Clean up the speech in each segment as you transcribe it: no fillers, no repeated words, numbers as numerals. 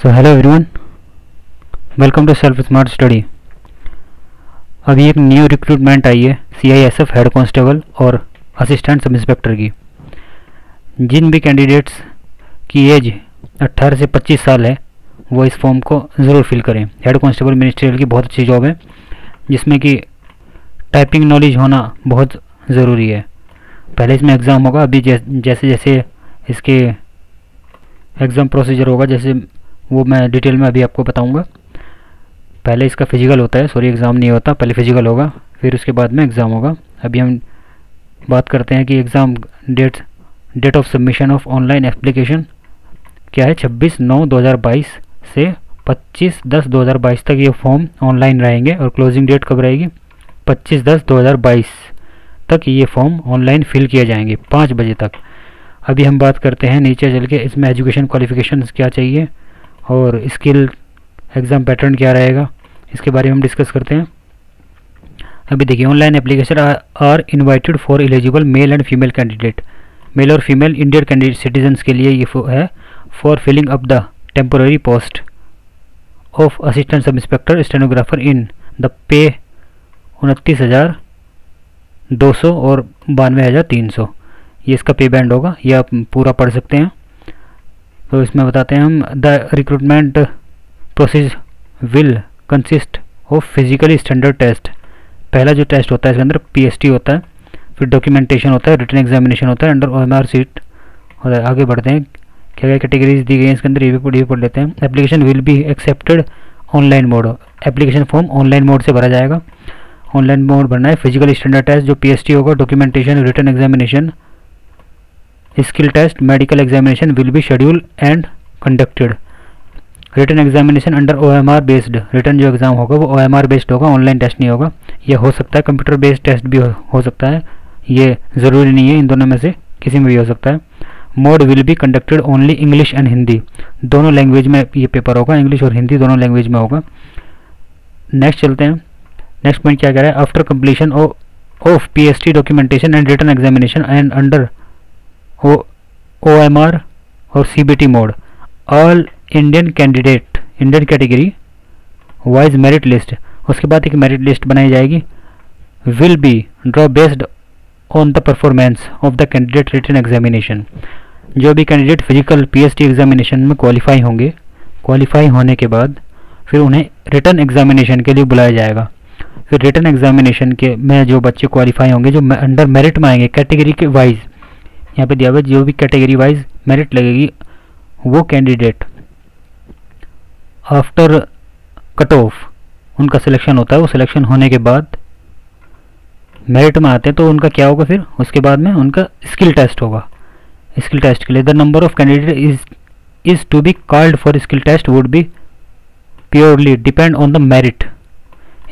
So hello everyone, welcome to self smart study. अभी एक new recruitment आई है CISF हेड कांस्टेबल और असिस्टेंट सब इंस्पेक्टर की। जिन भी कैंडिडेट्स की एज 18 से 25 साल है वो इस फॉर्म को ज़रूर फिल करें। हेड कांस्टेबल मिनिस्ट्रियल की बहुत अच्छी जॉब है जिसमें कि टाइपिंग नॉलेज होना बहुत ज़रूरी है। पहले इसमें एग्ज़ाम होगा, अभी जैसे जैसे इसके एग्ज़ाम प्रोसीजर होगा जैसे वो मैं डिटेल में अभी आपको बताऊंगा। पहले इसका फिजिकल होता है, सॉरी एग्ज़ाम नहीं होता, पहले फिजिकल होगा फिर उसके बाद में एग्ज़ाम होगा। अभी हम बात करते हैं कि exam date of submission of online application क्या है। 26/9/2022 से 25/10/2022 तक ये फॉर्म ऑनलाइन रहेंगे और क्लोजिंग डेट कब रहेगी 25/10/2022 तक ये फॉर्म ऑनलाइन फिल किए जाएंगे 5 बजे तक। अभी हम बात करते हैं नीचे चल के, इसमें एजुकेशन क्वालिफिकेशंस क्या चाहिए और स्किल एग्ज़ाम पैटर्न क्या रहेगा इसके बारे में हम डिस्कस करते हैं। अभी देखिए, online application are invited for eligible male and female candidate. Male और फीमेल इंडियन कैंडिडेट सिटीजन्स के लिए ये है for filling up the temporary post of assistant sub inspector stenographer in the pay 29,200 और 92,300 ये इसका पे बैंड होगा। ये आप पूरा पढ़ सकते हैं। तो इसमें बताते हैं हम, the recruitment process will consist of physically standard test. पहला जो टेस्ट होता है इसके अंदर PST होता है, फिर डॉक्यूमेंटेशन होता है, रिटन एग्जामिनेशन होता है, अंडर OMR सीट होता है। आगे बढ़ते हैं, क्या क्या कैटेगरीज दी गई हैं इसके अंदर ये भी पढ़ लेते हैं। Application will be accepted online mode. Application form online mode से भरा जाएगा। ऑनलाइन मोड भरना है। फिजिकल स्टैंडर्ड टेस्ट जो PST होगा, documentation, written examination, skill test, medical examination will be schedule and conducted. Written examination under OMR based. Written जो exam होगा वो OMR बेस्ड होगा, ऑनलाइन टेस्ट नहीं होगा। ये हो सकता है कंप्यूटर बेस्ड टेस्ट भी हो सकता है, ये ज़रूरी नहीं है, इन दोनों में से किसी में भी हो सकता है। Mode will be conducted only English and Hindi, दोनों लैंग्वेज में ये पेपर होगा, इंग्लिश और हिंदी दोनों लैंग्वेज में होगा। नेक्स्ट चलते हैं, नेक्स्ट पॉइंट क्या कह रहा है, after completion of PST documentation and written examination and under OMR और CBT mode, all Indian candidate Indian category wise merit list, उसके बाद एक मेरिट लिस्ट बनाई जाएगी, will be draw based on the performance of the candidate written examination. जो भी candidate physical PST examination में qualify होंगे, क्वालिफाई होने के बाद फिर उन्हें रिटन एग्जामिनेशन के लिए बुलाया जाएगा। फिर रिटन एग्जामिनेशन के में जो बच्चे क्वालिफाई होंगे, जो अंडर मेरिट में आएंगे कैटेगरी के वाइज, यहाँ पे दिया हुआ जो भी कैटेगरी वाइज मेरिट लगेगी, वो कैंडिडेट आफ्टर कट ऑफ उनका सिलेक्शन होता है। वो सिलेक्शन होने के बाद मेरिट में आते हैं तो उनका क्या होगा, फिर उसके बाद में उनका स्किल टेस्ट होगा। स्किल टेस्ट के लिए the number of candidate is to be called for skill test would be purely depend on the merit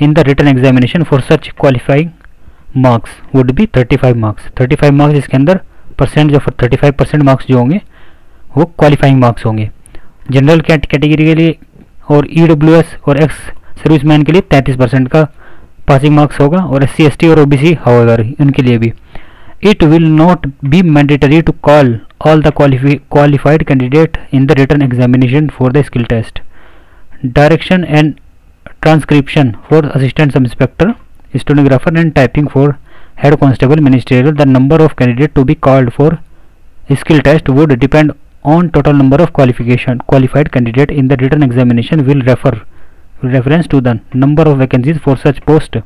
in the written examination for such qualifying marks would be 35 marks. 35 marks इसके अंदर percent जो 35% marks जो होंगे वो qualifying marks होंगे। General category के लिए और EWS और एक्स सर्विसमैन के लिए 33% का पासिंग मार्क्स होगा, और SC ST और OBC हाउएवर इनके लिए भी। It will not be mandatory to call all the qualified candidate in the written examination for the skill test. Direction and transcription for assistant sub inspector stenographer and typing for head constable ministerial, the number of candidate to be called for skill test would depend on total number of qualified candidate in the written examination will reference to the number of vacancies for such post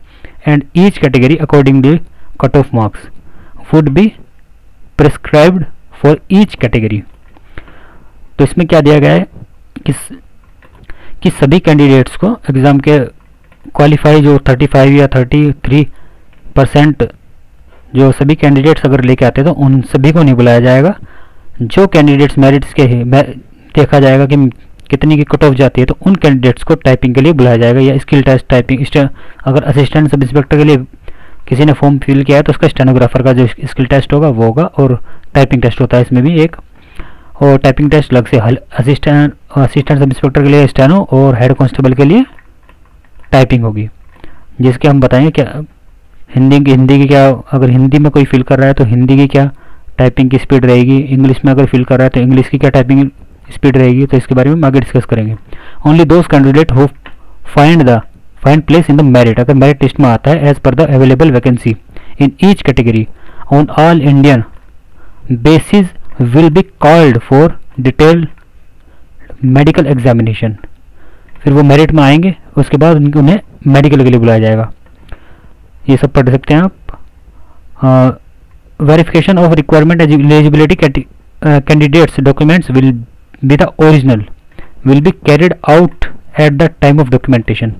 and each category accordingly cut-off marks would be prescribed for each category। तो इसमें क्या दिया गया है कि सभी candidates को exam के क्वालिफाई जो 35 या 33% जो सभी कैंडिडेट्स अगर लेके आते हैं तो उन सभी को नहीं बुलाया जाएगा। जो कैंडिडेट्स मेरिट्स के देखा जाएगा कि कितनी की कट ऑफ जाती है तो उन कैंडिडेट्स को टाइपिंग के लिए बुलाया जाएगा, या स्किल टेस्ट टाइपिंग। अगर असिस्टेंट सब इंस्पेक्टर के लिए किसी ने फॉर्म फिल किया है तो उसका स्टेनोग्राफर का जो स्किल टेस्ट होगा वो होगा, और टाइपिंग टेस्ट होता है इसमें भी एक, और टाइपिंग टेस्ट अलग से असिस्टेंट सब इंस्पेक्टर के लिए स्टेनो और हेड कांस्टेबल के लिए टाइपिंग होगी, जिसके हम बताएंगे क्या हिंदी की क्या, अगर हिंदी में कोई फिल कर रहा है तो हिंदी की क्या टाइपिंग की स्पीड रहेगी, इंग्लिश में अगर फिल कर रहा है तो इंग्लिश की क्या टाइपिंग स्पीड रहेगी, तो इसके बारे में हम आगे डिस्कस करेंगे। Only those candidate who find place in the merit, अगर मेरिट लिस्ट में आता है as per the available vacancy in each category on all Indian basis will be called for detailed medical examination. फिर वो merit में आएंगे, उसके बाद उन्हें मेडिकल के लिए बुलाया जाएगा। ये सब पढ़ सकते हैं आप। Verification of requirement eligibility candidates documents will be the original will be carried out at the time of documentation.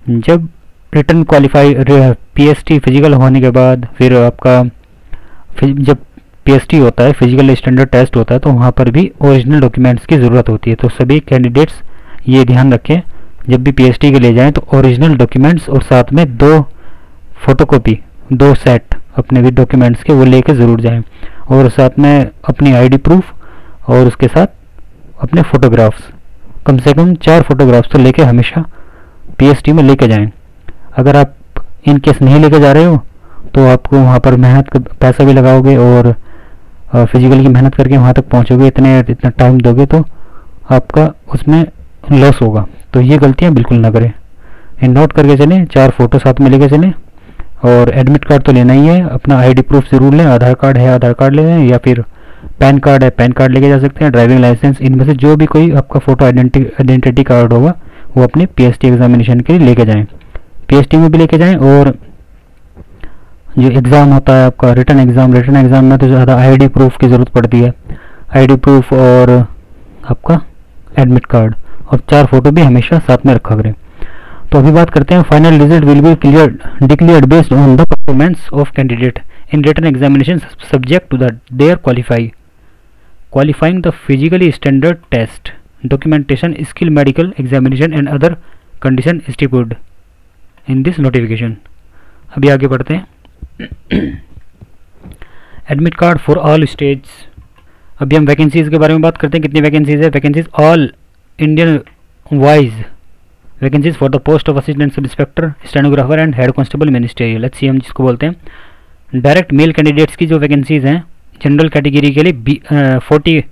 जब रिटर्न क्वालिफाई पीएसटी फिजिकल होने के बाद, फिर आपका जब पीएसटी होता है, फिजिकल स्टैंडर्ड टेस्ट होता है, तो वहाँ पर भी ओरिजिनल डॉक्यूमेंट्स की ज़रूरत होती है। तो सभी कैंडिडेट्स ये ध्यान रखें, जब भी पीएसटी के लिए जाएं तो ओरिजिनल डॉक्यूमेंट्स और साथ में 2 फोटोकॉपी, 2 सेट अपने भी डॉक्यूमेंट्स के वो लेके ज़रूर जाएं, और साथ में अपनी आईडी प्रूफ और उसके साथ अपने फ़ोटोग्राफ्स, कम से कम 4 फोटोग्राफ्स तो लेके हमेशा पीएसटी में लेके जाएं। अगर आप इन केस नहीं लेके जा रहे हो तो आपको वहाँ पर मेहनत का पैसा भी लगाओगे और फिजिकल की मेहनत करके वहाँ तक पहुँचोगे, इतना टाइम दोगे तो आपका उसमें लॉस होगा। तो ये गलतियाँ बिल्कुल ना करें, नोट करके चलें, 4 फोटो साथ में लेके चलें, और एडमिट कार्ड तो लेना ही है, अपना आईडी प्रूफ ज़रूर लें, आधार कार्ड है आधार कार्ड ले लें, या फिर पैन कार्ड है पैन कार्ड लेके जा सकते हैं, ड्राइविंग लाइसेंस, इनमें से जो भी कोई आपका फ़ोटो आइडेंटिटी कार्ड होगा वो अपने पीएसटी एग्जामिनेशन के लिए लेके जाएं, पीएसटी में भी लेके जाएं। और जो एग्ज़ाम होता है आपका रिटन एग्ज़ाम में तो ज़्यादा आईडी प्रूफ की ज़रूरत पड़ती है, आईडी प्रूफ और आपका एडमिट कार्ड, और 4 फोटो भी हमेशा साथ में रखा करें। तो अभी बात करते हैं, final result will be declared based on the performance of candidate in written examination subject to their qualifying the physically standard test documentation skill medical examination and other condition stipulated in this notification. अभी आगे बढ़ते हैं। Admit card for all stage. अभी हम vacancies के बारे में बात करते हैं, कितनी वैकेंसीज है। Vacancies all Indian wise vacancies for the post of assistant sub inspector, stenographer and head constable ministerial, HCM जिसको बोलते हैं। डायरेक्ट मेल कैंडिडेट्स की जो वैकेंसीज हैं, जनरल कैटेगरी के लिए 40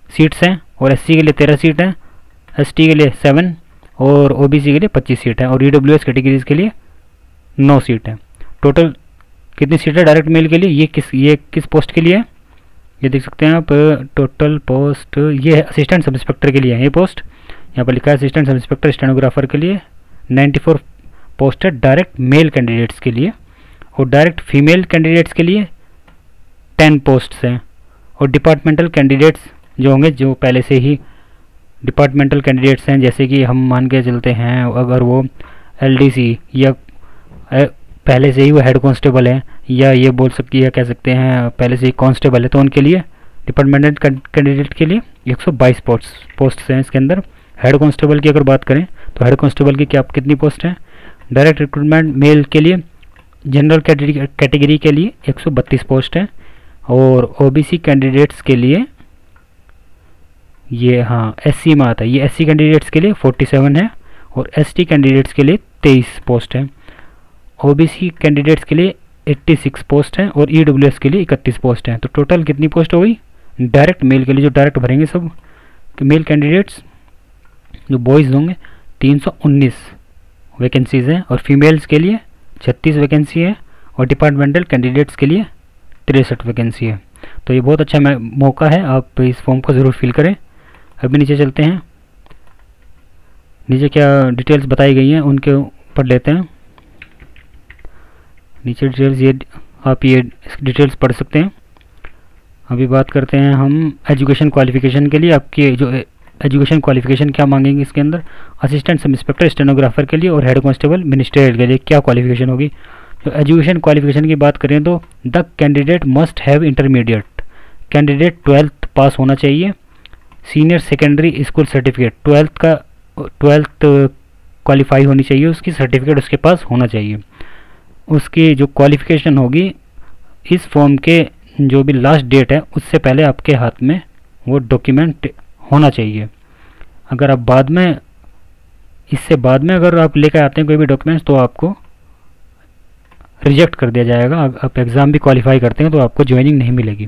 सीट्स हैं, और SC के लिए 13 सीट हैं, ST के लिए 7 और OBC के लिए 25 सीट हैं, और EWS कैटेगरीज के लिए 9 सीट हैं। टोटल कितनी सीट है डायरेक्ट मेल के लिए? ये किस पोस्ट के लिए है, ये देख सकते हैं आप। टोटल पोस्ट ये है असिस्टेंट सब इंस्पेक्टर के लिए है ये पोस्ट, यहाँ पर लिखा है असिस्टेंट सब इंस्पेक्टर स्टेनोग्राफर के लिए 94 पोस्ट है डायरेक्ट मेल कैंडिडेट्स के लिए, और डायरेक्ट फीमेल कैंडिडेट्स के लिए 10 पोस्ट्स हैं। और डिपार्टमेंटल कैंडिडेट्स जो होंगे, जो पहले से ही डिपार्टमेंटल कैंडिडेट्स हैं, जैसे कि हम मान के चलते हैं अगर वो LDC या पहले से ही वो हेड कांस्टेबल है, या ये बोल सकती है, कह सकते हैं पहले से ही कांस्टेबल है, तो उनके लिए डिपार्टमेंटल कैंडिडेट के लिए 122 पोस्ट हैं इसके अंदर। हेड कांस्टेबल की अगर बात करें तो हेड कांस्टेबल की कितनी पोस्ट हैं? डायरेक्ट रिक्रूटमेंट मेल के लिए जनरल कैटेगरी के लिए 132 पोस्ट हैं, और OBC कैंडिडेट्स के लिए ये SC में आता है, ये SC कैंडिडेट्स के लिए 47 है, और ST कैंडिडेट्स के लिए 23 पोस्ट हैं। OBC कैंडिडेट्स के लिए 86 पोस्ट हैं, और EWS के लिए 31 पोस्ट हैं। तो टोटल कितनी पोस्ट हो गई डायरेक्ट मेल के लिए, जो डायरेक्ट भरेंगे सब मेल कैंडिडेट्स जो बॉयज़ होंगे 319 वैकेंसीज़ हैं, और फीमेल्स के लिए 36 वैकेंसी है, और डिपार्टमेंटल कैंडिडेट्स के लिए 63 वैकेंसी है। तो ये बहुत अच्छा मौका है, आप इस फॉर्म को ज़रूर फिल करें। अभी नीचे चलते हैं, नीचे क्या डिटेल्स बताई गई हैं उनके पढ़ लेते हैं। नीचे डिटेल्स ये आप ये डिटेल्स पढ़ सकते हैं। अभी बात करते हैं हम एजुकेशन क्वालिफ़िकेशन के लिए। आपकी जो एजुकेशन क्वालिफ़िकेशन क्या मांगेंगे इसके अंदर, असिस्टेंट सब इंस्पेक्टर स्टेनोग्राफर के लिए और हेड कांस्टेबल मिनिस्ट्रियल के लिए क्या क्वालिफ़िकेशन होगी। तो एजुकेशन क्वालिफ़िकेशन की बात करें तो the candidate must have intermediate, candidate 12th पास होना चाहिए, senior secondary school certificate, 12th qualify होनी चाहिए, उसकी सर्टिफिकेट उसके पास होना चाहिए। उसकी जो क्वालिफ़िकेशन होगी इस फॉर्म के जो भी लास्ट डेट है उससे पहले आपके हाथ में वो डॉक्यूमेंट होना चाहिए। अगर आप इससे बाद में अगर आप लेकर आते हैं कोई भी डॉक्यूमेंट्स तो आपको रिजेक्ट कर दिया जाएगा। आप एग्ज़ाम भी क्वालिफाई करते हैं तो आपको ज्वाइनिंग नहीं मिलेगी।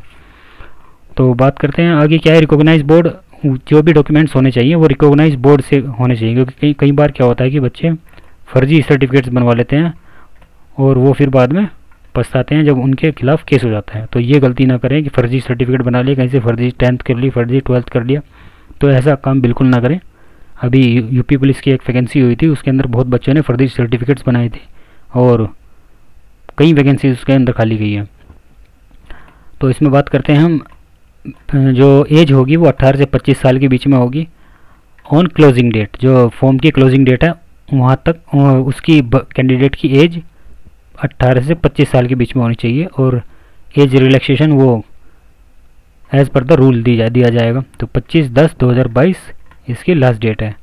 तो बात करते हैं आगे क्या है। रिकॉग्नाइज बोर्ड जो भी डॉक्यूमेंट्स होने चाहिए वो रिकॉग्नाइज बोर्ड से होने चाहिए, क्योंकि कई बार क्या होता है कि बच्चे फर्जी सर्टिफिकेट्स बनवा लेते हैं और वो फिर बाद में पछताते हैं जब उनके खिलाफ केस हो जाता है। तो ये गलती ना करें कि फर्जी सर्टिफिकेट बना लिया, कहीं से फर्जी 10th कर ली, फर्जी 12th कर लिया, तो ऐसा काम बिल्कुल ना करें। अभी यूपी पुलिस की एक वैकेंसी हुई थी, उसके अंदर बहुत बच्चों ने फर्जी सर्टिफिकेट्स बनाए थे और कई वैकेंसी उसके अंदर खाली गई है। तो इसमें बात करते हैं हम, जो एज होगी वो 18 से 25 साल के बीच में होगी। ऑन क्लोजिंग डेट, जो फॉर्म की क्लोजिंग डेट है वहाँ तक उसकी कैंडिडेट की एज 18 से 25 साल के बीच में होनी चाहिए और एज रिलैक्सेशन वो एज़ पर द रूल दिया जाएगा। तो 25/10/2022 इसकी लास्ट डेट है।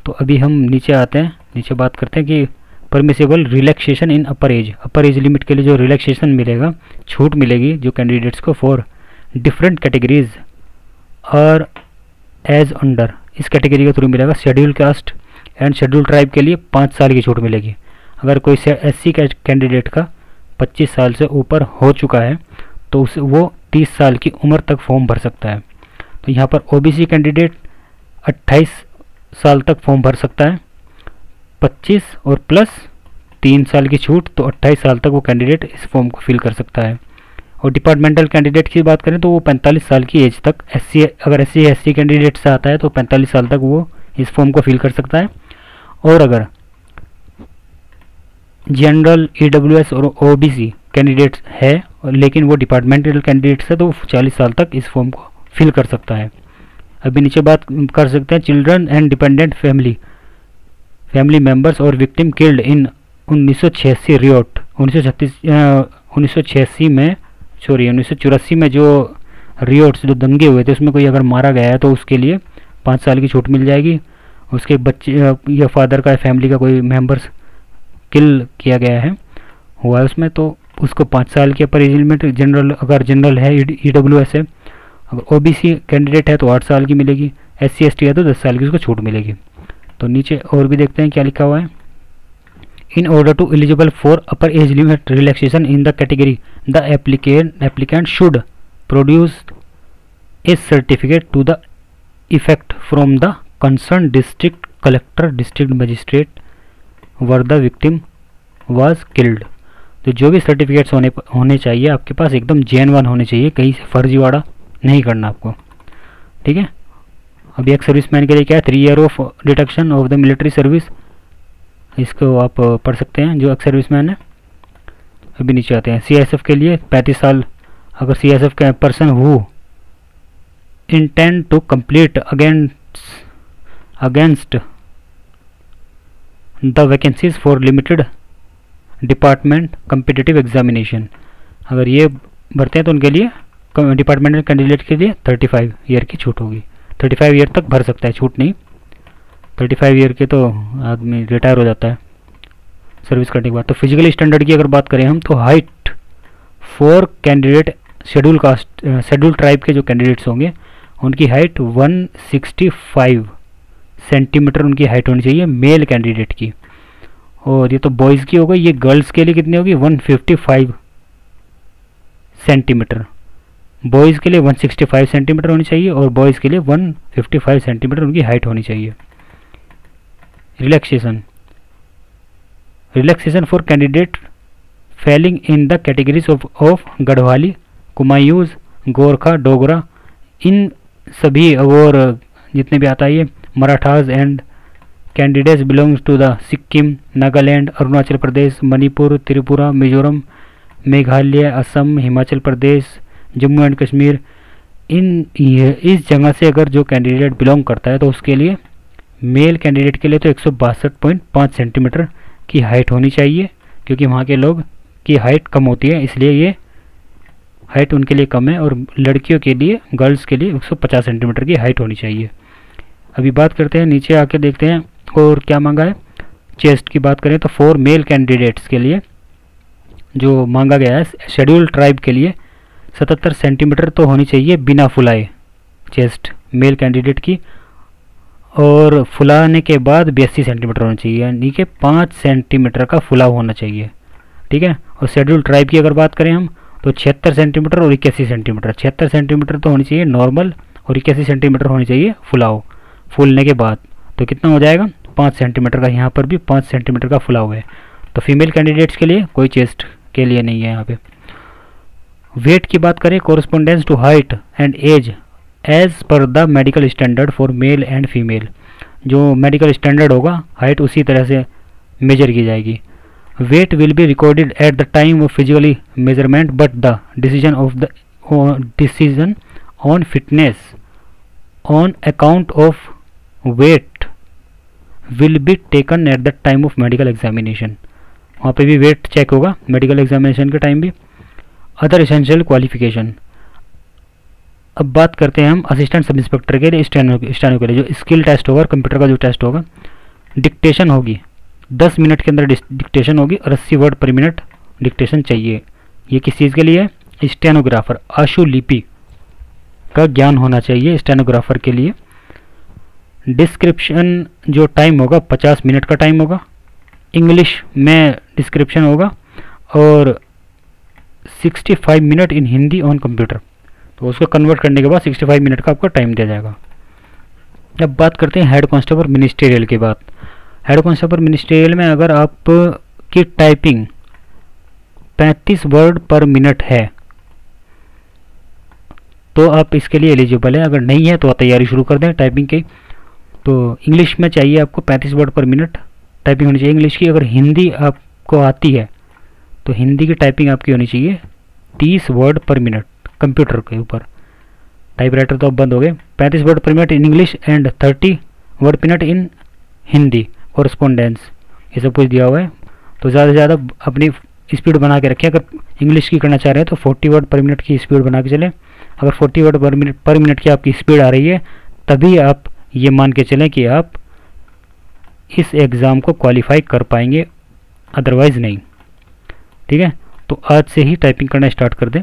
तो अभी हम नीचे आते हैं, नीचे बात करते हैं कि परमिसेबल रिलैक्सेशन इन अपर एज लिमिट के लिए जो रिलैक्सेशन मिलेगा, छूट मिलेगी जो कैंडिडेट्स को फॉर डिफरेंट कैटेगरीज और एज अंडर, इस कैटेगरी के थ्रू मिलेगा। Schedule caste and schedule tribe के लिए 5 साल की छूट मिलेगी। अगर कोई SC कैंडिडेट का 25 साल से ऊपर हो चुका है तो वो 30 साल की उम्र तक फॉर्म भर सकता है। तो यहाँ पर OBC कैंडिडेट 28 साल तक फॉर्म भर सकता है, 25 और प्लस 3 साल की छूट, तो 28 साल तक वो कैंडिडेट इस फॉर्म को फिल कर सकता है। और डिपार्टमेंटल कैंडिडेट की बात करें तो वो 45 साल की एज तक अगर SC कैंडिडेट से आता है तो 45 साल तक वो इस फॉर्म को फिल कर सकता है। और अगर जनरल EWS और OBC कैंडिडेट है लेकिन वो डिपार्टमेंटल कैंडिडेट है तो वो 40 साल तक इस फॉर्म को फिल कर सकता है। अभी नीचे बात कर सकते हैं children and dependent family members और विक्टिम किल्ड इन 1986 रियोट 1984 में जो रियोट्स जो दंगे हुए थे उसमें कोई अगर मारा गया है तो उसके लिए 5 साल की छूट मिल जाएगी। उसके बच्चे या फादर का फैमिली का कोई मेंबर्स किल किया गया है हुआ है उसमें तो उसको 5 साल की अपर एज लिमिट, अगर जनरल है EWS है, अगर OBC कैंडिडेट है तो 8 साल की मिलेगी, SC/ST है तो 10 साल की उसको छूट मिलेगी। तो नीचे और भी देखते हैं क्या लिखा हुआ है। In order to eligible for upper age limit relaxation in the category the applicant should produce a certificate to the effect from the concern district collector district magistrate where the victim was killed. तो जो भी certificates होने चाहिए आपके पास एकदम genuine होने चाहिए, कहीं से फर्जीवाड़ा नहीं करना आपको, ठीक है। अभी एक सर्विसमैन के लिए क्या है, 3 year of deduction of the military service, इसको आप पढ़ सकते हैं जो एक सर्विसमैन है। अभी नीचे आते हैं CSF के लिए 35 साल, अगर CSF का person who intend to complete against the vacancies for limited department competitive examination, अगर ये भरते हैं तो उनके लिए डिपार्टमेंटल कैंडिडेट के लिए 35 ईयर की छूट होगी। 35 ईयर तक भर सकता है, छूट नहीं। 35 ईयर के तो आदमी रिटायर हो जाता है सर्विस करने के बाद। तो फिजिकल स्टैंडर्ड की अगर बात करें हम तो height for candidate schedule tribe के जो कैंडिडेट्स होंगे उनकी हाइट 165 सेंटीमीटर उनकी हाइट होनी चाहिए मेल कैंडिडेट की। और ये तो बॉयज़ की हो गई, ये गर्ल्स के लिए कितनी होगी 155 सेंटीमीटर, बॉयज़ के लिए 165 सेंटीमीटर होनी चाहिए और बॉयज़ के लिए 155 सेंटीमीटर उनकी हाइट होनी चाहिए। Relaxation for candidate falling in the categories of Garhwali, Kumaonis, Gorkha, Dogra, इन सभी और जितने भी आता है ये Marathas and candidates belongs to the Sikkim, Nagaland, Arunachal Pradesh, Manipur, Tripura, Mizoram, Meghalaya, Assam, Himachal Pradesh, Jammu and Kashmir, इस जगह से अगर जो कैंडिडेट बिलोंग करता है तो उसके लिए मेल कैंडिडेट के लिए तो 162.5 सेंटीमीटर की हाइट होनी चाहिए, क्योंकि वहाँ के लोग की हाइट कम होती है इसलिए ये हाइट उनके लिए कम है। और लड़कियों के लिए, गर्ल्स के लिए 150 सेंटीमीटर की हाइट होनी चाहिए। अभी बात करते हैं, नीचे आके देखते हैं और क्या मांगा है। चेस्ट की बात करें तो 4 मेल कैंडिडेट्स के लिए जो मांगा गया है शेड्यूल ट्राइब के लिए 77 सेंटीमीटर तो होनी चाहिए बिना फुलाए चेस्ट मेल कैंडिडेट की, और फुलाने के बाद 82 सेंटीमीटर होना चाहिए, यानी कि 5 सेंटीमीटर का फुलाव होना चाहिए, ठीक है। और शेड्यूल ट्राइब की अगर बात करें हम तो 76 सेंटीमीटर और 81 सेंटीमीटर। 76 सेंटीमीटर तो होनी चाहिए नॉर्मल और ये कैसी सेंटीमीटर होनी चाहिए, फुलाव, फूलने के बाद। तो कितना हो जाएगा 5 सेंटीमीटर का, यहाँ पर भी 5 सेंटीमीटर का फुलाव है। तो फीमेल कैंडिडेट्स के लिए, कोई चेस्ट के लिए नहीं है यहाँ पे। वेट की बात करें, correspondence to height and age as per the medical standard for male and female. जो मेडिकल स्टैंडर्ड होगा, हाइट उसी तरह से मेजर की जाएगी। Weight will be recorded at the time of physically measurement but the decision on fitness on account of weight will be taken at the time of medical examination. वहाँ पे भी weight check होगा medical examination के time भी। Other essential qualification. अब बात करते हैं हम असिस्टेंट सब इंस्पेक्टर के लिए, स्टेनो के लिए जो स्किल टेस्ट होगा, कंप्यूटर का जो टेस्ट होगा। डिक्टेशन होगी, 10 मिनट के अंदर डिक्टेशन होगी और 80 वर्ड पर मिनट डिक्टेशन चाहिए। ये किस चीज़ के लिए है, स्टेनोग्राफर, आशुलिपि का ज्ञान होना चाहिए स्टेनोग्राफर के लिए। डिस्क्रिप्शन जो टाइम होगा 50 मिनट का टाइम होगा, इंग्लिश में डिस्क्रिप्शन होगा, और 65 minute in Hindi on computer. तो उसको कन्वर्ट करने के बाद 65 मिनट का आपको टाइम दिया जाएगा। अब बात करते हैं हेड कांस्टेबल मिनिस्ट्रियल के बाद। हेड कांस्टेबल मिनिस्ट्रियल में अगर आप की टाइपिंग 35 वर्ड पर मिनट है तो आप इसके लिए एलिजिबल है। अगर नहीं है तो तैयारी शुरू कर दें टाइपिंग की। तो इंग्लिश में चाहिए आपको 35 वर्ड पर मिनट टाइपिंग होनी चाहिए इंग्लिश की। अगर हिंदी आपको आती है तो हिंदी की टाइपिंग आपकी होनी चाहिए 30 वर्ड पर मिनट कंप्यूटर के ऊपर। टाइपराइटर तो अब बंद हो गए। 35 वर्ड पर minute in English and 30 word पर मिनट इन हिंदी कोरस्पोंडेंस, ये सब कुछ दिया हुआ है। तो ज़्यादा से ज़्यादा अपनी स्पीड बना के रखें। अगर इंग्लिश की करना चाह रहे हैं तो 40 वर्ड पर मिनट की स्पीड बना के चलें। अगर 40 वर्ड पर मिनट की आपकी स्पीड आ रही है तभी आप ये मान के चलें कि आप इस एग्ज़ाम को क्वालिफाई कर पाएंगे, अदरवाइज़ नहीं। ठीक है, तो आज से ही टाइपिंग करना स्टार्ट कर दें।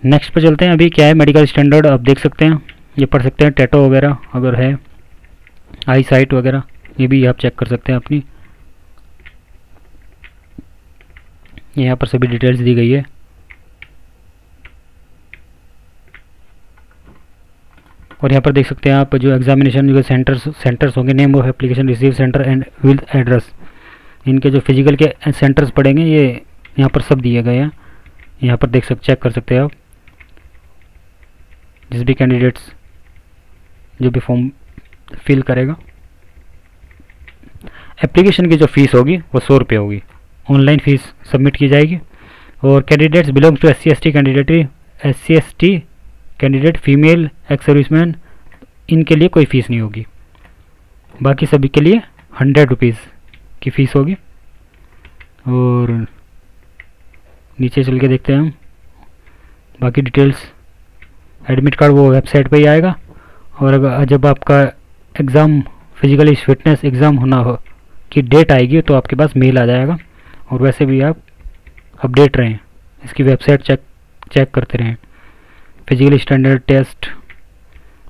नेक्स्ट पर चलते हैं। अभी क्या है मेडिकल स्टैंडर्ड, आप देख सकते हैं, ये पढ़ सकते हैं। टैटो वगैरह अगर है, आई साइट वगैरह, ये भी आप चेक कर सकते हैं अपनी। यहाँ पर सभी डिटेल्स दी गई है। और यहाँ पर देख सकते हैं आप जो एग्जामिनेशन जो सेंटर्स होंगे, name of application receive centre and with address, इनके जो फिजिकल के सेंटर्स पड़ेंगे ये यहाँ पर सब दिए गए हैं। यहाँ पर चेक कर सकते हैं आप। जिस भी कैंडिडेट्स जो भी फॉर्म फिल करेगा, एप्लीकेशन की जो फीस होगी वो 100 रुपये होगी, ऑनलाइन फीस सबमिट की जाएगी। और candidates belongs to SC/ST candidate female ex serviceman, इनके लिए कोई फ़ीस नहीं होगी। बाकी सभी के लिए 100 रुपीज़ की फ़ीस होगी। और नीचे चल के देखते हैं हम बाकी डिटेल्स। एडमिट कार्ड वो वेबसाइट पे ही आएगा। और अगर जब आपका एग्ज़ाम फिजिकली फिटनेस एग्ज़ाम होना हो की डेट आएगी तो आपके पास मेल आ जाएगा। और वैसे भी आप अपडेट रहें, इसकी वेबसाइट चेक करते रहें। फिजिकली स्टैंडर्ड टेस्ट,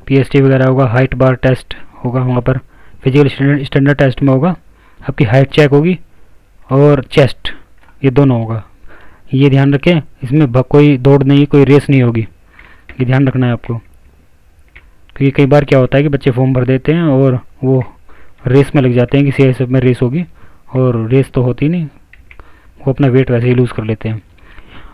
PST वगैरह होगा, हाइट बार टेस्ट होगा वहाँ पर। फिजिकल स्टैंडर्ड टेस्ट में होगा आपकी हाइट चेक होगी और चेस्ट, ये दोनों होगा। ये ध्यान रखें, इसमें कोई दौड़ नहीं, कोई रेस नहीं होगी, ये ध्यान रखना है आपको। क्योंकि कई बार क्या होता है कि बच्चे फॉर्म भर देते हैं और वो रेस में लग जाते हैं कि CISF में रेस होगी, और रेस तो होती नहीं, वो अपना वेट वैसे ही लूज़ कर लेते हैं।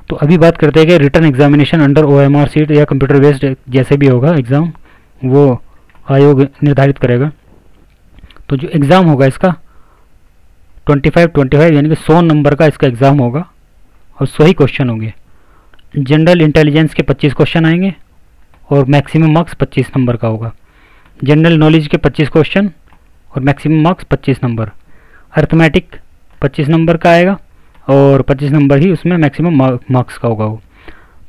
तो अभी बात करते हैं कि return examination under OMR seat या कंप्यूटर बेस्ड जैसे भी होगा एग्ज़ाम, वो आयोग निर्धारित करेगा। तो जो एग्ज़ाम होगा इसका 25 यानी कि 100 नंबर का इसका एग्ज़ाम होगा और 100 ही क्वेश्चन होंगे। जनरल इंटेलिजेंस के 25 क्वेश्चन आएंगे और मैक्सिमम मार्क्स 25 नंबर का होगा। जनरल नॉलेज के 25 क्वेश्चन और maximum marks 25 number. Arithmetic 25 number का आएगा और 25 नंबर ही उसमें मैक्सिमम मार्क्स का होगा। वो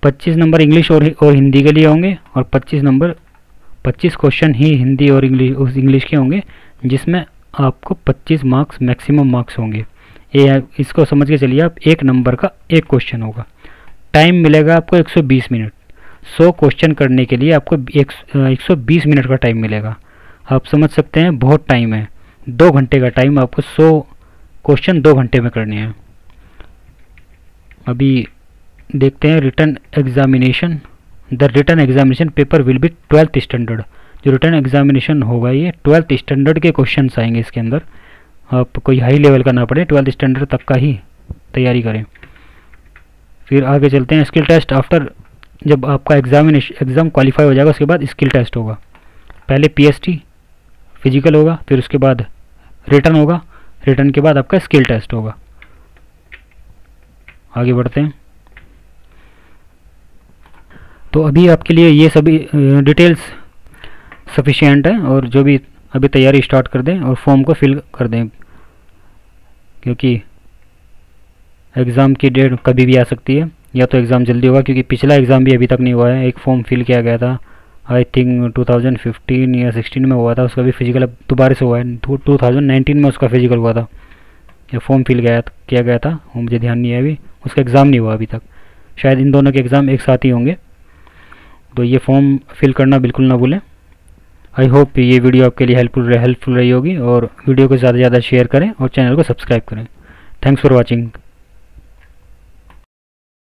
25 नंबर इंग्लिश और हिंदी के लिए होंगे और 25 क्वेश्चन ही हिंदी और इंग्लिश के होंगे, जिसमें आपको 25 मार्क्स मैक्सिमम मार्क्स होंगे। ये इसको समझ के चलिए आप, 1 नंबर का 1 क्वेश्चन होगा। टाइम मिलेगा आपको 120 मिनट। 100 क्वेश्चन करने के लिए आपको 120 मिनट का टाइम मिलेगा। आप समझ सकते हैं बहुत टाइम है। 2 घंटे का टाइम, आपको 100 क्वेश्चन 2 घंटे में करने हैं। अभी देखते हैं return examination the written examination paper will be 12th standard. जो रिटन एग्जामिनेशन होगा ये 12th स्टैंडर्ड के क्वेश्चन आएंगे इसके अंदर। आप कोई हाई लेवल का ना पढ़े, 12th स्टैंडर्ड तक का ही तैयारी करें। फिर आगे चलते हैं स्किल टेस्ट। आफ्टर जब आपका एग्ज़ाम क्वालिफाई हो जाएगा उसके बाद स्किल टेस्ट होगा। पहले पीएसटी फिजिकल होगा, फिर उसके बाद रिटन होगा, रिटन के बाद आपका स्किल टेस्ट होगा। आगे बढ़ते हैं। तो अभी आपके लिए ये सभी डिटेल्स सफिशिएंट है, और जो भी अभी तैयारी स्टार्ट कर दें और फॉर्म को फिल कर दें, क्योंकि एग्ज़ाम की डेट कभी भी आ सकती है, या तो एग्ज़ाम जल्दी होगा क्योंकि पिछला एग्ज़ाम भी अभी तक नहीं हुआ है। एक फॉर्म फिल किया गया था, आई थिंक 2015 या 16 में हुआ था, उसका भी फिजिकल अब दोबारा से हुआ है। 2019 में उसका फिजिकल हुआ था, या फॉर्म फिल किया गया था, वो मुझे ध्यान नहीं है अभी। उसका एग्ज़ाम नहीं हुआ अभी तक, शायद इन दोनों के एग्ज़ाम एक साथ ही होंगे। तो ये फॉर्म फिल करना बिल्कुल ना भूलें। आई होप ये वीडियो आपके लिए हेल्पफुल रही होगी, और वीडियो को ज़्यादा से ज़्यादा शेयर करें और चैनल को सब्सक्राइब करें। Thanks for watching.